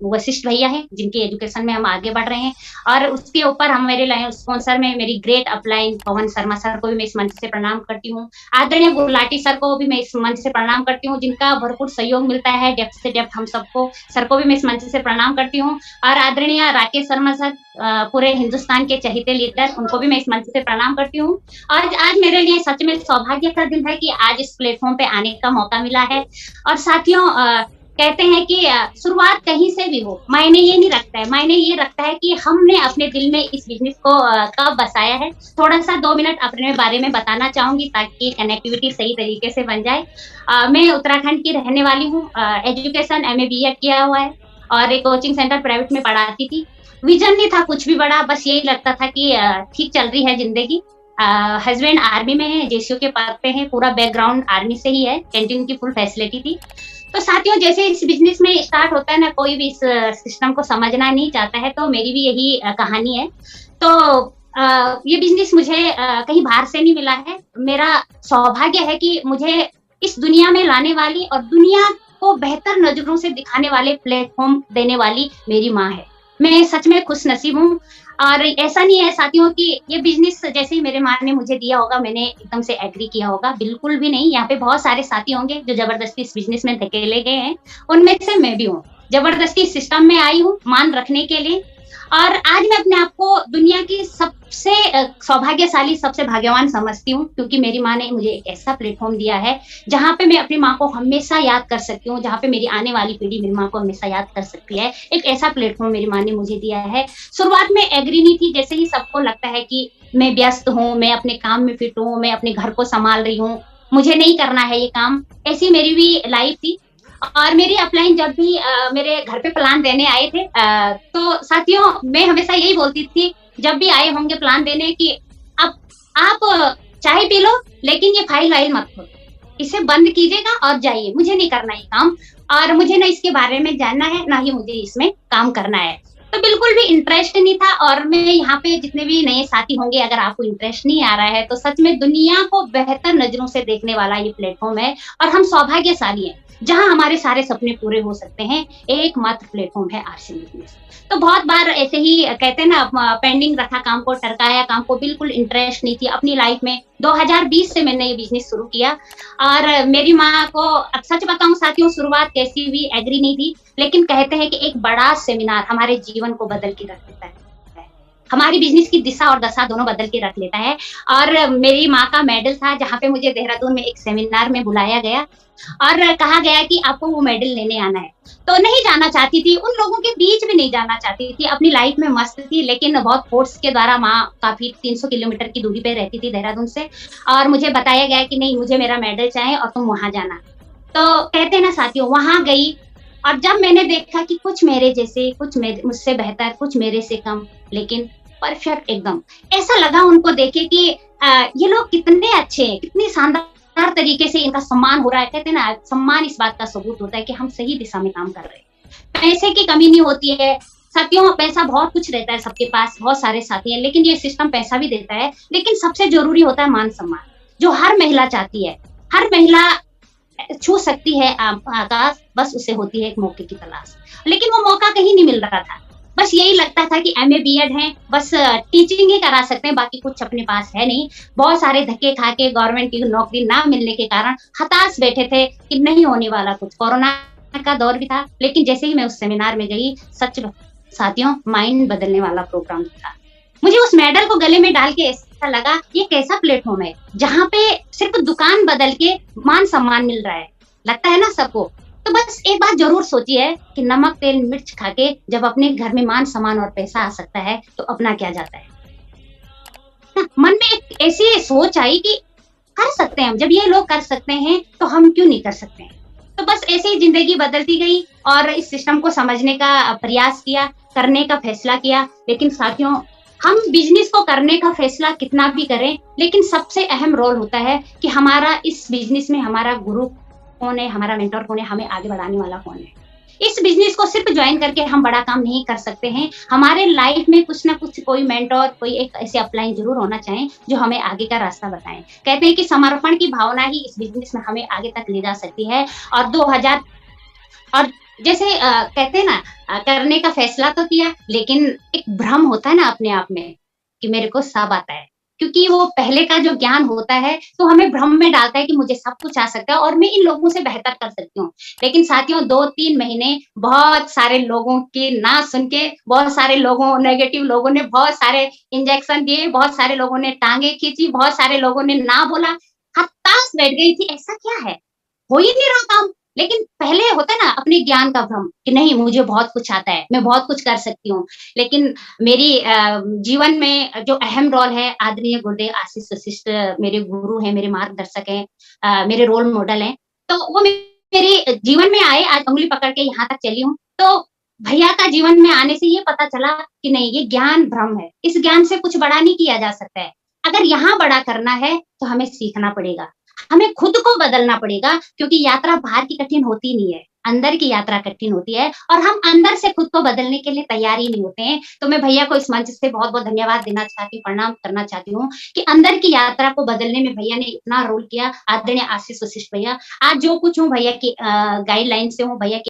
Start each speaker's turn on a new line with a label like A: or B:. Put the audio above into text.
A: वशिष्ठ भैया हैं, जिनके एजुकेशन में हम आगे बढ़ रहे हैं। और उसके ऊपर हम मेरे स्पॉन्सर में मेरी great upline Pawan Sharma sir को भी मैं इस मंच से प्रणाम करती हूँ। आदरणीय गुलाटी सर को भी मैं इस मंच से प्रणाम करती हूँ, जिनका भरपूर सहयोग मिलता है डेप्थ से डेप्थ हम सबको। सर को भी मैं इस मंच से प्रणाम करती हूँ। और आदरणीय राकेश शर्मा सर, पूरे हिंदुस्तान के चहेते लीडर, उनको भी मैं इस मंच से प्रणाम करती हूँ। आज आज मेरे लिए सच में सौभाग्य का दिन है कि आज इस प्लेटफॉर्म पे आने का मौका मिला है। और साथियों, कहते हैं कि शुरुआत कहीं से भी हो, मायने ये नहीं रखता है, मायने ये रखता है कि हमने अपने दिल में इस बिजनेस को कब बसाया है। थोड़ा सा 2 मिनट अपने बारे में बताना चाहूंगी ताकि कनेक्टिविटी सही तरीके से बन जाए। मैं उत्तराखंड की रहने वाली हूँ। एजुकेशन MA BEd किया हुआ है और एक कोचिंग सेंटर प्राइवेट में पढ़ाती थी। विजन नहीं था कुछ भी बड़ा, बस यही लगता था कि ठीक चल रही है जिंदगी। हस्बैंड आर्मी में है, JCO के पद पे है, पूरा बैकग्राउंड आर्मी से ही है, कैंटीन की फुल फैसिलिटी थी। तो साथियों, जैसे इस बिजनेस में स्टार्ट होता है ना, कोई भी इस सिस्टम को समझना नहीं चाहता है, तो मेरी भी यही कहानी है। तो ये बिजनेस मुझे कहीं बाहर से नहीं मिला है। मेरा सौभाग्य है कि मुझे इस दुनिया में लाने वाली और दुनिया को बेहतर नजरों से दिखाने वाले प्लेटफॉर्म देने वाली मेरी माँ है। मैं सच में खुश नसीब हूँ। और ऐसा नहीं है साथियों कि ये बिजनेस जैसे ही मेरे माँ ने मुझे दिया होगा मैंने एकदम से एग्री किया होगा, बिल्कुल भी नहीं। यहाँ पे बहुत सारे साथी होंगे जो जबरदस्ती इस बिजनेस में धकेले गए हैं, उनमें से मैं भी हूँ। जबरदस्ती सिस्टम में आई हूँ मान रखने के लिए। और आज मैं अपने आप को दुनिया की सबसे सौभाग्यशाली, सबसे भाग्यवान समझती हूँ, क्योंकि मेरी माँ ने मुझे एक ऐसा प्लेटफॉर्म दिया है जहाँ पे मैं अपनी माँ को हमेशा याद कर सकती हूँ, जहाँ पे मेरी आने वाली पीढ़ी मेरी माँ को हमेशा याद कर सकती है। एक ऐसा प्लेटफॉर्म मेरी माँ ने मुझे दिया है। शुरुआत में एग्री नहीं थी, जैसे ही सबको लगता है कि मैं व्यस्त हूँ, मैं अपने काम में फिट हूँ, मैं अपने घर को संभाल रही हूँ, मुझे नहीं करना है ये काम, ऐसी मेरी भी लाइफ थी। और मेरी अपलाइन जब भी मेरे घर पे प्लान देने आए थे, तो साथियों मैं हमेशा यही बोलती थी जब भी आए होंगे प्लान देने कि अब आप चाय पी लो, लेकिन ये फाइल वाइल मत खोलो, इसे बंद कीजिएगा और जाइए, मुझे नहीं करना ये काम, और मुझे ना इसके बारे में जानना है, ना ही मुझे इसमें काम करना है। तो बिल्कुल भी इंटरेस्ट नहीं था। और मैं यहाँ पे जितने भी नए साथी होंगे, अगर आपको इंटरेस्ट नहीं आ रहा है, तो सच में दुनिया को बेहतर नजरों से देखने वाला ये प्लेटफॉर्म है। और हम सौभाग्यशाली हैं जहां हमारे सारे सपने पूरे हो सकते हैं। एकमात्र प्लेटफॉर्म है RC बिजनेस। तो बहुत बार ऐसे ही कहते हैं ना, पेंडिंग रखा काम को, टरकाया काम को, बिल्कुल इंटरेस्ट नहीं थी अपनी लाइफ में। 2020 से मैंने ये बिजनेस शुरू किया। और मेरी माँ को अब सच बताऊं साथियों, शुरुआत कैसी हुई एग्री नहीं थी, लेकिन कहते हैं कि एक बड़ा सेमिनार हमारे जीवन को बदल के रख देता है, हमारी बिजनेस की दिशा और दशा दोनों बदल के रख लेता है। और मेरी माँ का मेडल था, जहाँ पे मुझे देहरादून में एक सेमिनार में बुलाया गया और कहा गया कि आपको वो मेडल लेने आना है। तो नहीं जाना चाहती थी, उन लोगों के बीच में नहीं जाना चाहती थी, अपनी लाइफ में मस्त थी, लेकिन बहुत फोर्स के द्वारा माँ काफी 300 किलोमीटर की दूरी पे रहती थी देहरादून से, और मुझे बताया गया कि नहीं, मुझे मेरा मेडल चाहिए और तुम वहां जाना। तो कहते ना साथियों, वहां गई और जब मैंने देखा कि कुछ मेरे जैसे, कुछ मुझसे बेहतर, कुछ मेरे से कम, लेकिन परफेक्ट एकदम, ऐसा लगा उनको देखे कि ये लोग कितने अच्छे हैं, कितनी शानदार तरीके से इनका सम्मान हो रहा है। कहते हैं ना, सम्मान इस बात का सबूत होता है कि हम सही दिशा में काम कर रहे हैं। पैसे की कमी नहीं होती है साथियों, पैसा बहुत कुछ रहता है सबके पास, बहुत सारे साथी हैं, लेकिन ये सिस्टम पैसा भी देता है, लेकिन सबसे जरूरी होता है मान सम्मान, जो हर महिला चाहती है। हर महिला छू सकती है आकाश, बस उसे होती है एक मौके की तलाश, लेकिन वो मौका कहीं नहीं मिल रहा था। बस यही लगता था कि MA BEd है, बस टीचिंग ही करा सकते हैं, बाकी कुछ अपने पास है नहीं। बहुत सारे धक्के खा के गवर्नमेंट की नौकरी ना मिलने के कारण हताश बैठे थे कि नहीं होने वाला कुछ। कोरोना का दौर भी था, लेकिन जैसे ही मैं उस सेमिनार में गई, सच साथियों माइंड बदलने वाला प्रोग्राम था। मुझे उस मेडल को गले में डाल के ऐसा लगा, ये कैसा प्लेटफॉर्म है जहाँ पे सिर्फ दुकान बदल के मान सम्मान मिल रहा है। लगता है ना सबको। तो बस एक बात जरूर सोची है कि नमक तेल मिर्च खा के जब अपने घर में मान सम्मान और पैसा आ सकता है, तो अपना क्या जाता है ना? मन में एक ऐसी सोच आई कि कर सकते हैं हम, जब ये लोग कर सकते हैं तो हम क्यों नहीं कर सकते हैं। तो बस ऐसे ही जिंदगी बदलती गई और इस सिस्टम को समझने का प्रयास किया, करने का फैसला किया। लेकिन साथियों, हम बिजनेस को करने का फैसला कितना भी करें, लेकिन सबसे अहम रोल होता है कि हमारा इस बिजनेस में हमारा गुरु कौन है, हमारा मेंटर कौन है, हमें आगे बढ़ाने वाला कौन है। इस बिजनेस को सिर्फ ज्वाइन करके हम बड़ा काम नहीं कर सकते हैं। हमारे लाइफ में कुछ ना कुछ कोई मेंटर, कोई एक ऐसे अपलाइन जरूर होना चाहिए जो हमें आगे का रास्ता बताएं। कहते हैं कि समर्पण की भावना ही इस बिजनेस में हमें आगे तक ले जा सकती है। और जैसे कहते हैं ना करने का फैसला तो किया, लेकिन एक भ्रम होता है ना अपने आप में, कि मेरे को सब आता है। क्योंकि वो पहले का जो ज्ञान होता है, तो हमें भ्रम में डालता है कि मुझे सब कुछ आ सकता है और मैं इन लोगों से बेहतर कर सकती हूँ। लेकिन साथियों 2-3 महीने बहुत सारे लोगों की ना सुन के, बहुत सारे लोगों नेगेटिव लोगों ने बहुत सारे इंजेक्शन दिए, बहुत सारे लोगों ने टाँगे खींची, बहुत सारे लोगों ने ना बोला, हताश बैठ गई थी, ऐसा क्या है? हो ही नहीं रहा काम। लेकिन पहले होता है ना अपने ज्ञान का भ्रम कि नहीं मुझे बहुत कुछ आता है, मैं बहुत कुछ कर सकती हूँ। लेकिन मेरी जीवन में जो अहम रोल है आदरणीय गुरुदेव आशीष वशिष्ठ मेरे गुरु हैं, मेरे मार्गदर्शक हैं, मेरे रोल मॉडल हैं। तो वो मेरे जीवन में आए, आज उँगली पकड़ के यहाँ तक चली हूँ। तो भैया का जीवन में आने से ये पता चला कि नहीं ये ज्ञान भ्रम है। इस ज्ञान से कुछ बड़ा नहीं किया जा सकता है। अगर यहाँ बड़ा करना है तो हमें सीखना पड़ेगा। हमें खुद को बदलना पड़ेगा क्योंकि यात्रा बाहर की कठिन होती नहीं है, अंदर की यात्रा कठिन होती है और हम अंदर से खुद को बदलने के लिए तैयार ही नहीं होते हैं। तो मैं भैया को इस मंच से बहुत-बहुत धन्यवाद देना चाहती हूँ, प्रणाम करना चाहती हूँ कि अंदर की यात्रा को बदलने में भैया ने इतना रोल किया, आदरणीय आशीष वशिष्ठ भैया। आज जो कुछ हूँ भैया की गाइडलाइन से हूँ, भैया की